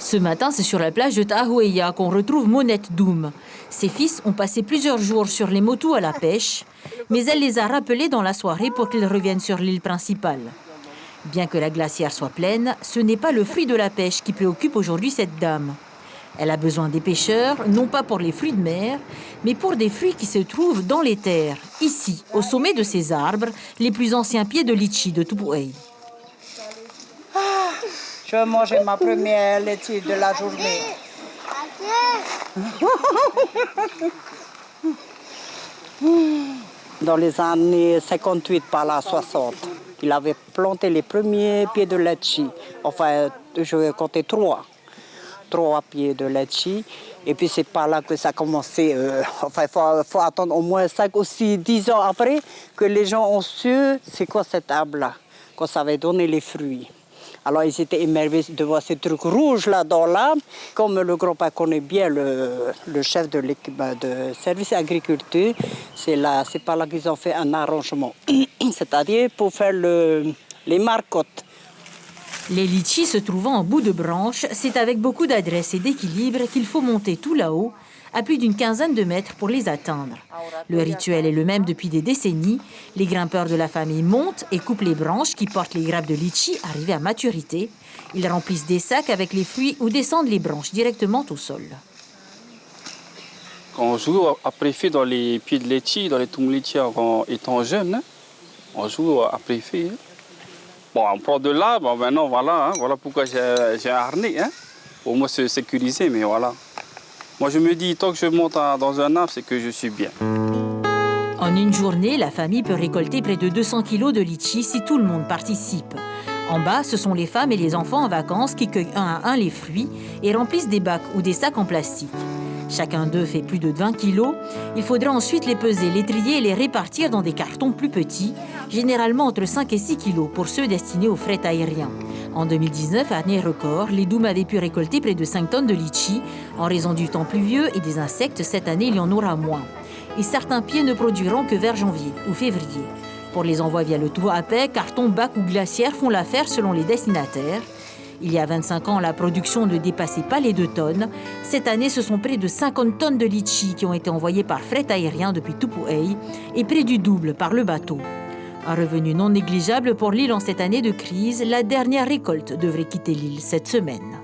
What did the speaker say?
Ce matin, c'est sur la plage de Tahueya qu'on retrouve Monette Doum. Ses fils ont passé plusieurs jours sur les motos à la pêche, mais elle les a rappelés dans la soirée pour qu'ils reviennent sur l'île principale. Bien que la glacière soit pleine, ce n'est pas le fruit de la pêche qui préoccupe aujourd'hui cette dame. Elle a besoin des pêcheurs, non pas pour les fruits de mer, mais pour des fruits qui se trouvent dans les terres, ici, au sommet de ces arbres, les plus anciens pieds de litchi de Tupuai. Je vais manger ma première laitue de la journée. Dans les années 58 par là, 60, il avait planté les premiers pieds de litchi. Enfin, je vais compter trois pieds de litchi. Et puis c'est par là que ça a commencé. Enfin, il faut attendre au moins 5 ou 10 ans après que les gens ont su c'est quoi cet arbre-là, quand ça avait donné les fruits. Alors ils étaient émerveillés de voir ces trucs rouges là dans l'arbre. Comme le grand-père connaît bien le chef de l'équipe de service agriculture, c'est par là qu'ils ont fait un arrangement, c'est-à-dire pour faire les marcottes. Les litchis se trouvant en bout de branche, c'est avec beaucoup d'adresse et d'équilibre qu'il faut monter tout là-haut, à plus d'une quinzaine de mètres pour les atteindre. Le rituel est le même depuis des décennies. Les grimpeurs de la famille montent et coupent les branches qui portent les grappes de litchi arrivées à maturité. Ils remplissent des sacs avec les fruits ou descendent les branches directement au sol. Quand on joue après fait dans les pieds de litchi, dans les tombes litchi étant jeune, hein, on joue après fait. Hein. Bon, on prend de là, bon, maintenant voilà, hein, voilà pourquoi j'ai un harnais, hein, pour moi se sécuriser, mais voilà. Moi je me dis, tant que je monte dans un arbre, c'est que je suis bien. En une journée, la famille peut récolter près de 200 kilos de litchi si tout le monde participe. En bas, ce sont les femmes et les enfants en vacances qui cueillent un à un les fruits et remplissent des bacs ou des sacs en plastique. Chacun d'eux fait plus de 20 kilos. Il faudra ensuite les peser, les trier et les répartir dans des cartons plus petits, généralement entre 5 et 6 kilos pour ceux destinés au fret aérien. En 2019, année record, les Doum avaient pu récolter près de 5 tonnes de litchi. En raison du temps pluvieux et des insectes, cette année, il y en aura moins. Et certains pieds ne produiront que vers janvier ou février. Pour les envois via le tour à paix, carton, bac ou glacière font l'affaire selon les destinataires. Il y a 25 ans, la production ne dépassait pas les 2 tonnes. Cette année, ce sont près de 50 tonnes de litchi qui ont été envoyées par fret aérien depuis Tupuai et près du double par le bateau. Un revenu non négligeable pour l'île en cette année de crise. La dernière récolte devrait quitter l'île cette semaine.